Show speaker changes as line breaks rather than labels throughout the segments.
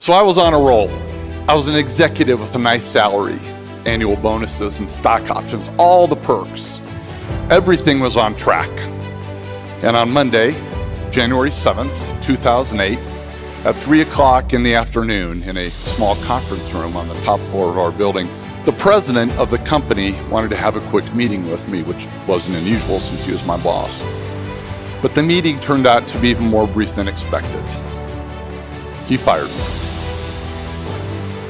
So I was on a roll. I was an executive with a nice salary, annual bonuses and stock options, all the perks. Everything was on track. And on Monday, January 7th, 2008, at 3 o'clock in the afternoon in a small conference room on the top floor of our building, the president of the company wanted to have a quick meeting with me, which wasn't unusual since he was my boss. But the meeting turned out to be even more brief than expected. He fired me.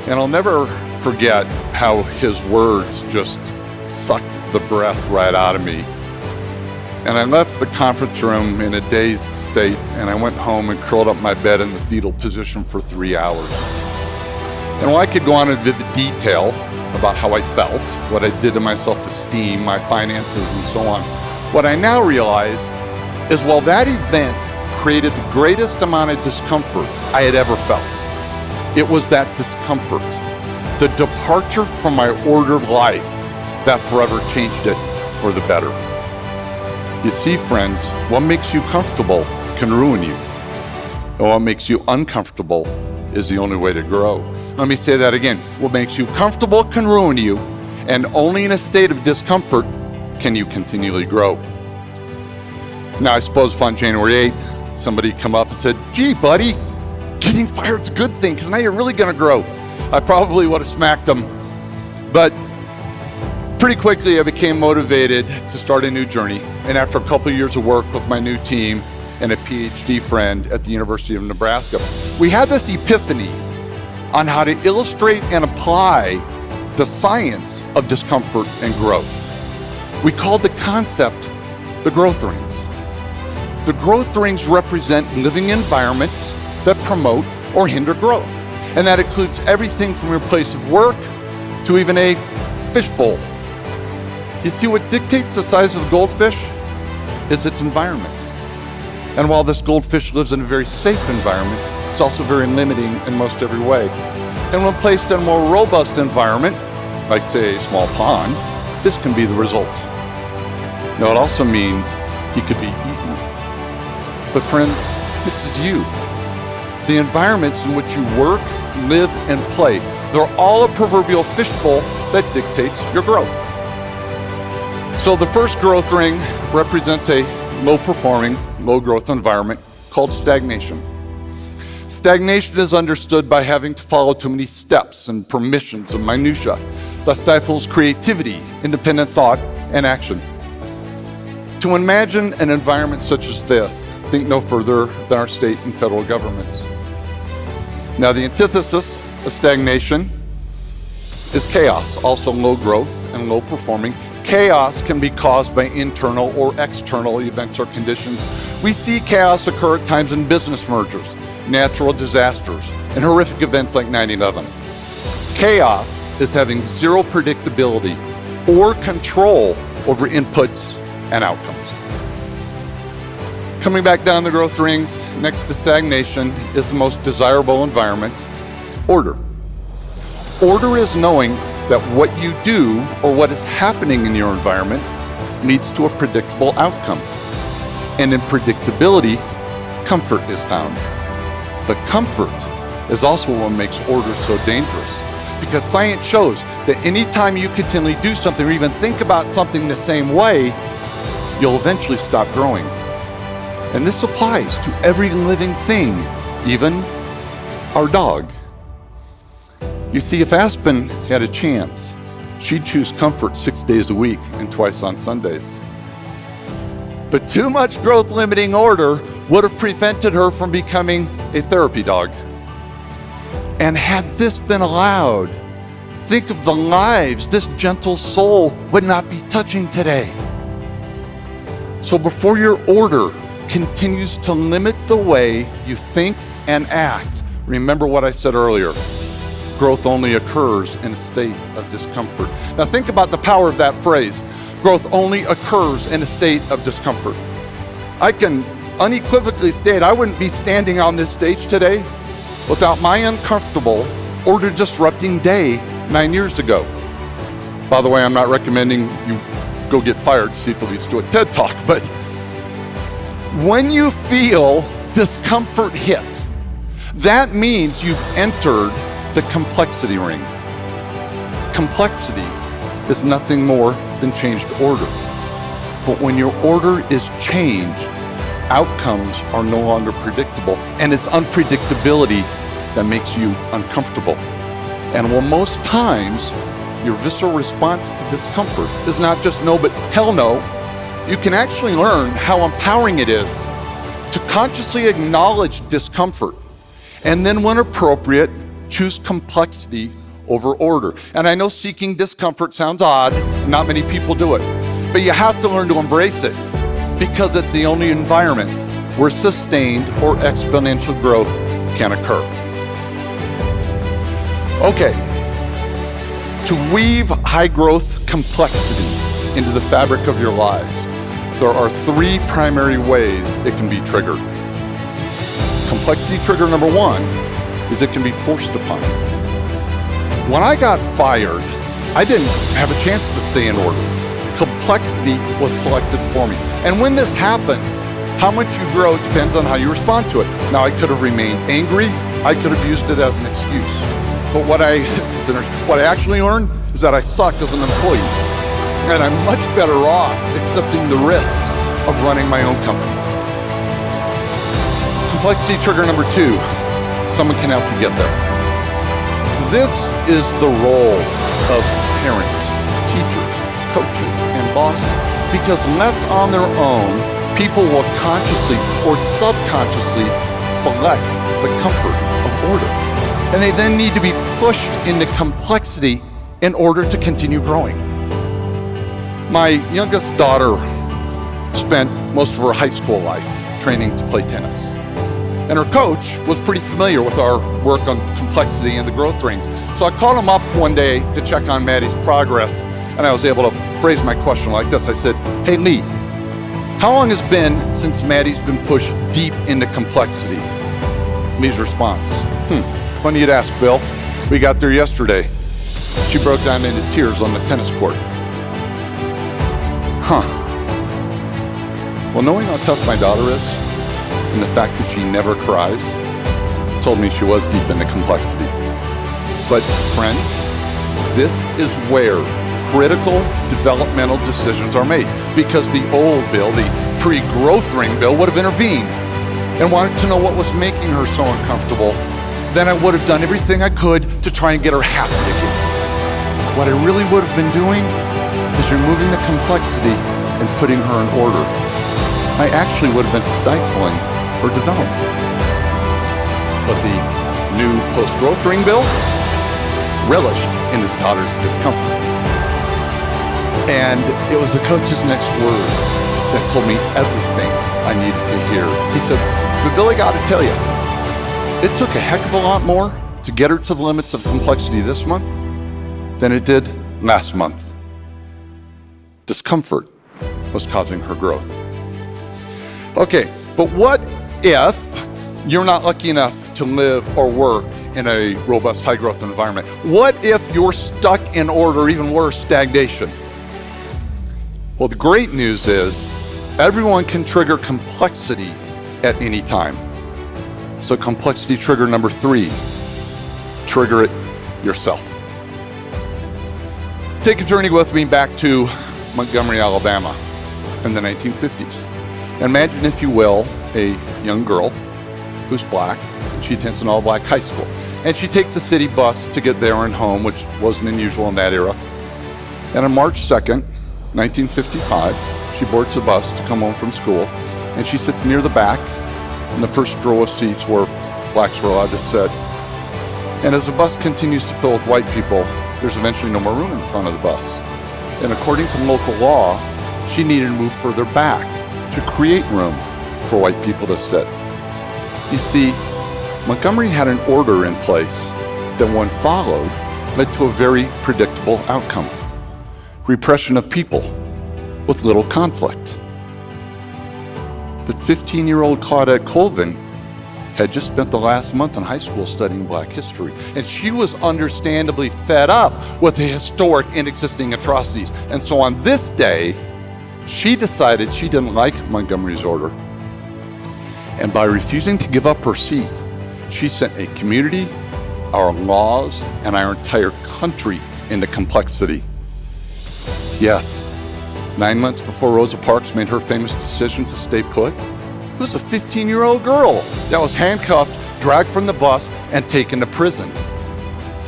And I'll never forget how his words just sucked the breath right out of me. And I left the conference room in a dazed state, and I went home and curled up in my bed in the fetal position for 3 hours. And while I could go on in vivid detail about how I felt, what I did to my self-esteem, my finances, and so on, what I now realize is while that event created the greatest amount of discomfort I had ever felt, it was that discomfort, the departure from my ordered life, that forever changed it for the better. You see, friends, what makes you comfortable can ruin you. And what makes you uncomfortable is the only way to grow. Let me say that again. What makes you comfortable can ruin you, and only in a state of discomfort can you continually grow. Now, I suppose if on January 8th, somebody come up and said, "Gee, buddy, getting fired's a good thing, because now you're really gonna grow," I probably would have smacked them. But pretty quickly, I became motivated to start a new journey. And after a couple of years of work with my new team and a PhD friend at the University of Nebraska, we had this epiphany on how to illustrate and apply the science of discomfort and growth. We called the concept the growth rings. The growth rings represent living environments that promote or hinder growth. And that includes everything from your place of work to even a fishbowl. You see, what dictates the size of a goldfish is its environment. And while this goldfish lives in a very safe environment, it's also very limiting in most every way. And when placed in a more robust environment, like say a small pond, this can be the result. Now, it also means he could be eaten. But friends, this is you. The environments in which you work, live, and play, they're all a proverbial fishbowl that dictates your growth. So the first growth ring represents a low-performing, low-growth environment called stagnation. Stagnation is understood by having to follow too many steps and permissions and minutiae that stifles creativity, independent thought, and action. To imagine an environment such as this, think no further than our state and federal governments. Now, the antithesis of stagnation is chaos, also low growth and low performing. Chaos can be caused by internal or external events or conditions. We see chaos occur at times in business mergers, natural disasters, and horrific events like 9/11. Chaos is having zero predictability or control over inputs and outcomes. Coming back down the growth rings, next to stagnation is the most desirable environment, order. Order is knowing that what you do or what is happening in your environment leads to a predictable outcome. And in predictability, comfort is found. But comfort is also what makes order so dangerous, because science shows that anytime you continually do something or even think about something the same way, you'll eventually stop growing. And this applies to every living thing, even our dog. You see, if Aspen had a chance, she'd choose comfort 6 days a week and twice on Sundays. But too much growth-limiting order would have prevented her from becoming a therapy dog. And had this been allowed, think of the lives this gentle soul would not be touching today. So before your order continues to limit the way you think and act, remember what I said earlier. Growth only occurs in a state of discomfort. Now think about the power of that phrase. Growth only occurs in a state of discomfort. I can unequivocally state I wouldn't be standing on this stage today without my uncomfortable, order-disrupting day 9 years ago. By the way, I'm not recommending you go get fired to see if it leads to a TED Talk, but when you feel discomfort hit, That means you've entered the complexity ring. Complexity is nothing more than changed order. But when your order is changed, outcomes are no longer predictable, and it's unpredictability that makes you uncomfortable. And well, most times, your visceral response to discomfort is not just no, but hell no. You can actually learn how empowering it is to consciously acknowledge discomfort, and then when appropriate, choose complexity over order. And I know seeking discomfort sounds odd, not many people do it, but you have to learn to embrace it, because it's the only environment where sustained or exponential growth can occur. Okay, to weave high growth complexity into the fabric of your lives, there are three primary ways it can be triggered. Complexity trigger number one is it can be forced upon you. When I got fired, I didn't have a chance to stay in order. Complexity was selected for me. And when this happens, how much you grow depends on how you respond to it. Now, I could have remained angry. I could have used it as an excuse. But what I actually learned is that I suck as an employee. And I'm much better off accepting the risks of running my own company. Complexity trigger number two, someone can help you get there. This is the role of parents, teachers, coaches, and bosses, because left on their own, people will consciously or subconsciously select the comfort of order. And they then need to be pushed into complexity in order to continue growing. My youngest daughter spent most of her high school life training to play tennis. And her coach was pretty familiar with our work on complexity and the growth rings. So I called him up one day to check on Maddie's progress, and I was able to phrase my question like this. I said, "Hey Lee, how long has it been since Maddie's been pushed deep into complexity?" Lee's response, "Funny you'd ask, Bill. We got there yesterday." She broke down into tears on the tennis court. Well, knowing how tough my daughter is, and the fact that she never cries, told me she was deep into complexity. But friends, this is where critical developmental decisions are made, because the old Bill, the pre-growth ring Bill, would have intervened and wanted to know what was making her so uncomfortable. Then I would have done everything I could to try and get her happy again. What I really would have been doing is removing the complexity and putting her in order. I actually would have been stifling her development. But the new post-growth ring Bill relished in his daughter's discomfort. And it was the coach's next words that told me everything I needed to hear. He said, "But Bill, I gotta tell you, it took a heck of a lot more to get her to the limits of complexity this month than it did last month." Discomfort was causing her growth. Okay, but what if you're not lucky enough to live or work in a robust, high-growth environment? What if you're stuck in order, or even worse, stagnation? Well, the great news is everyone can trigger complexity at any time. So complexity trigger number three, trigger it yourself. Take a journey with me back to Montgomery, Alabama in the 1950s. Imagine, if you will, a young girl who's black, and she attends an all-black high school. And she takes a city bus to get there and home, which wasn't unusual in that era. And on March 2nd, 1955, she boards the bus to come home from school, and she sits near the back in the first row of seats where blacks were allowed to sit. And as the bus continues to fill with white people, there's eventually no more room in the front of the bus. And according to local law, she needed to move further back to create room for white people to sit. You see, Montgomery had an order in place that, when followed, led to a very predictable outcome: repression of people with little conflict. But 15-year-old Claudette Colvin had just spent the last month in high school studying black history, and she was understandably fed up with the historic and existing atrocities. And so on this day, she decided she didn't like Montgomery's order. And by refusing to give up her seat, She sent a community, our laws, and our entire country into complexity. Yes, 9 months before Rosa Parks made her famous decision to stay put, it was a 15-year-old girl that was handcuffed, dragged from the bus, and taken to prison.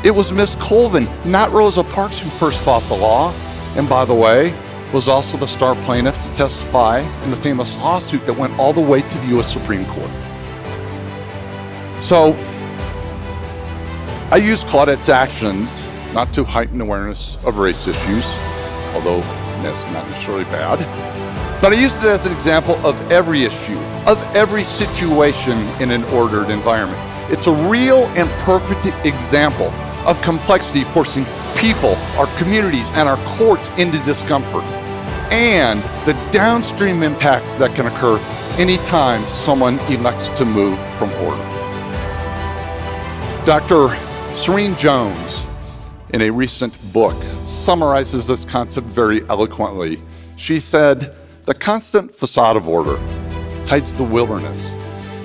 It was Miss Colvin, not Rosa Parks, who first fought the law, and by the way, was also the star plaintiff to testify in the famous lawsuit that went all the way to the U.S. Supreme Court. So, I use Claudette's actions not to heighten awareness of race issues, although that's not necessarily bad, but I use it as an example of every issue, of every situation in an ordered environment. It's a real and perfect example of complexity forcing people, our communities, and our courts into discomfort, and the downstream impact that can occur anytime someone elects to move from order. Dr. Serene Jones, in a recent book, summarizes this concept very eloquently. She said, "The constant facade of order hides the wilderness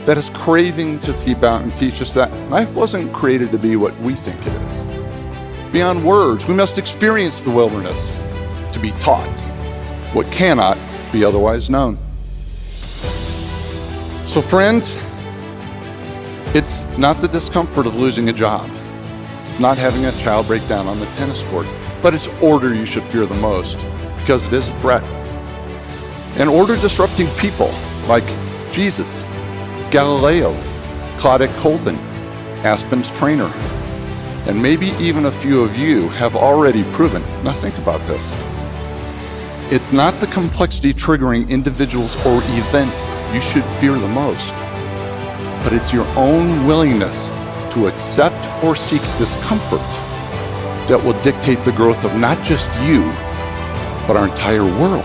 that is craving to seep out and teach us that life wasn't created to be what we think it is. Beyond words, we must experience the wilderness to be taught what cannot be otherwise known." So friends, it's not the discomfort of losing a job. It's not having a child break down on the tennis court, but it's order you should fear the most, because it is a threat. And order disrupting people like Jesus, Galileo, Claudette Colvin, Aspen's trainer, and maybe even a few of you have already proven. Now think about this. It's not the complexity triggering individuals or events you should fear the most, but it's your own willingness to accept or seek discomfort that will dictate the growth of not just you, but our entire world.